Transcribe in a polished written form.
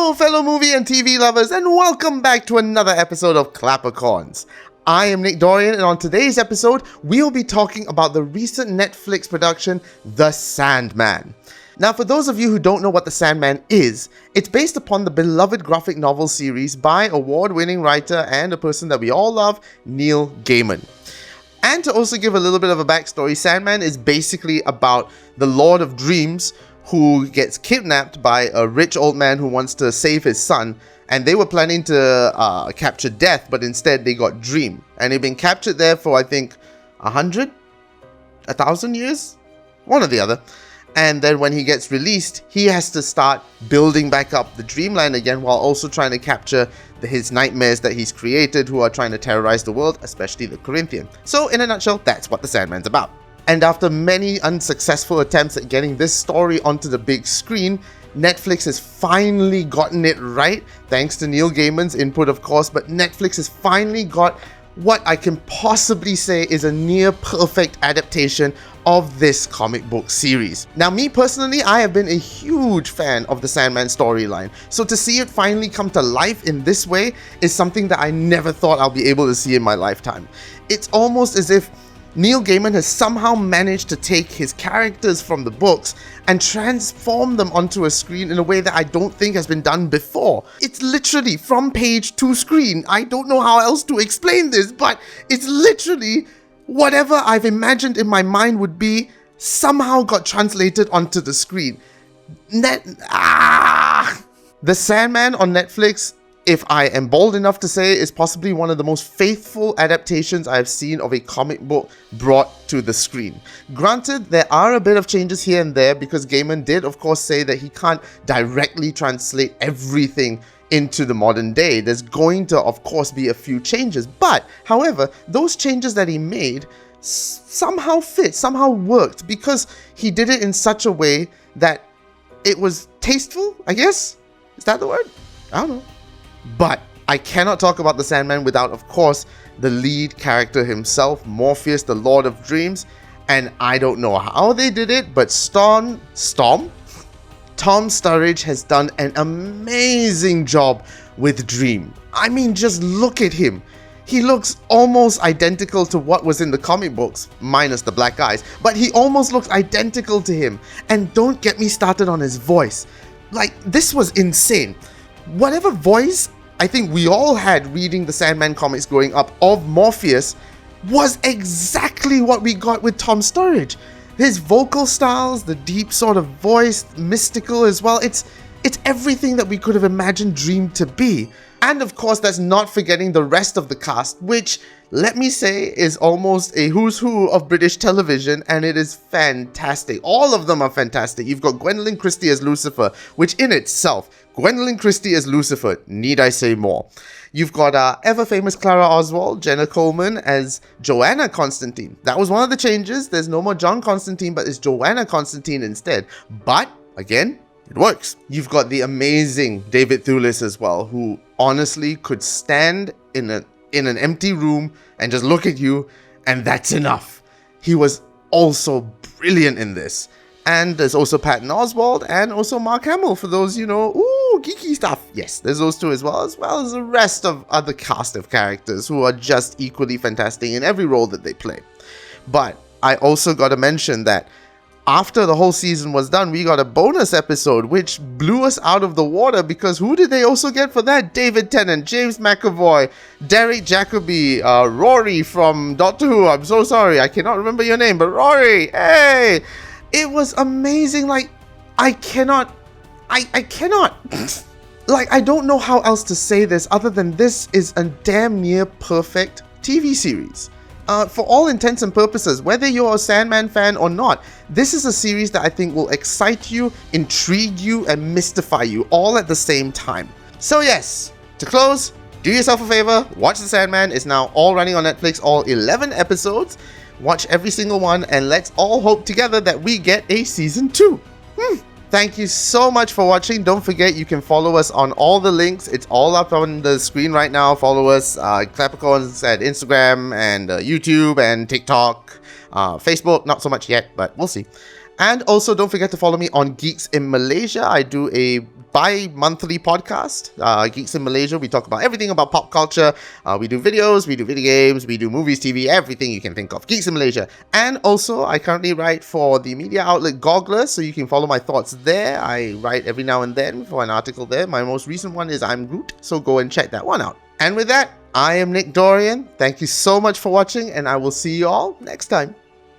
Hello, fellow movie and TV lovers, and welcome back to another episode of ClapperCorns. I am Nick Dorian, and on today's episode, we'll be talking about the recent Netflix production, The Sandman. Now, for those of you who don't know what The Sandman is, it's based upon the beloved graphic novel series by award-winning writer and a person that we all love, Neil Gaiman. And to also give a little bit of a backstory, Sandman is basically about the Lord of Dreams who gets kidnapped by a rich old man who wants to save his son, and they were planning to capture Death, but instead they got Dream, and they've been captured there for I think 1,000 years, one or the other. And then when he gets released, he has to start building back up the Dreamland again while also trying to capture his nightmares that he's created, who are trying to terrorize the world, especially the Corinthian. So in a nutshell, that's what The Sandman's about. And after many unsuccessful attempts at getting this story onto the big screen, Netflix has finally gotten it right, thanks to Neil Gaiman's input of course, but Netflix has finally got what I can possibly say is a near perfect adaptation of this comic book series. Now, me personally, I have been a huge fan of the Sandman storyline, so to see it finally come to life in this way is something that I never thought I'll be able to see in my lifetime. It's almost as if Neil Gaiman has somehow managed to take his characters from the books and transform them onto a screen in a way that I don't think has been done before. It's literally from page to screen. I don't know how else to explain this, but it's literally whatever I've imagined in my mind would be somehow got translated onto the screen. The Sandman on Netflix, if I am bold enough to say, is possibly one of the most faithful adaptations I have seen of a comic book brought to the screen. Granted, there are a bit of changes here and there because Gaiman did of course say that he can't directly translate everything into the modern day. There's going to of course be a few changes, but however, those changes that he made somehow fit, somehow worked, because he did it in such a way that it was tasteful, I guess? Is that the word? I don't know. But I cannot talk about The Sandman without, of course, the lead character himself, Morpheus, the Lord of Dreams. And I don't know how they did it, but Tom Sturridge has done an amazing job with Dream. I mean, just look at him. He looks almost identical to what was in the comic books, minus the black eyes, but he almost looks identical to him. And don't get me started on his voice. Like, this was insane. Whatever voice I think we all had reading the Sandman comics growing up of Morpheus was exactly what we got with Tom Sturridge. His vocal styles, the deep sort of voice, mystical as well, it's everything that we could have imagined Dream to be. And of course, that's not forgetting the rest of the cast, which, let me say, is almost a who's who of British television, and it is fantastic. All of them are fantastic. You've got Gwendoline Christie as Lucifer, which in itself, Gwendoline Christie as Lucifer, need I say more? You've got ever-famous Clara Oswald, Jenna Coleman as Joanna Constantine. That was one of the changes. There's no more John Constantine, but it's Joanna Constantine instead. But, again, it works. You've got the amazing David Thewlis as well, who honestly could stand in an empty room and just look at you, and that's enough. He was also brilliant in this. And there's also Patton Oswalt and also Mark Hamill for those, geeky stuff. Yes, there's those two as well as the rest of other cast of characters who are just equally fantastic in every role that they play. But I also got to mention that after the whole season was done, we got a bonus episode which blew us out of the water, because who did they also get for that? David Tennant, James McAvoy, Derek Jacobi, Rory from Doctor Who. I'm so sorry, I cannot remember your name, but Rory, hey! It was amazing. Like, I cannot. Like, I don't know how else to say this other than this is a damn near perfect TV series. For all intents and purposes, whether you're a Sandman fan or not, this is a series that I think will excite you, intrigue you, and mystify you all at the same time. So yes, to close, do yourself a favor, watch The Sandman. It's now all running on Netflix, all 11 episodes. Watch every single one, and let's all hope together that we get a season 2. Thank you so much for watching. Don't forget, you can follow us on all the links. It's all up on the screen right now. Follow us, ClapperCorn at Instagram and YouTube and TikTok. Facebook, not so much yet, but we'll see. And also, don't forget to follow me on Geeks in Malaysia. I do a bi-monthly podcast, Geeks in Malaysia. We talk about everything about pop culture. We do videos, we do video games, we do movies, TV, everything you can think of. Geeks in Malaysia. And also, I currently write for the media outlet Gogglers, so you can follow my thoughts there. I write every now and then for an article there. My most recent one is I'm Groot, so go and check that one out. And with that, I am Nick Dorian. Thank you so much for watching, and I will see you all next time.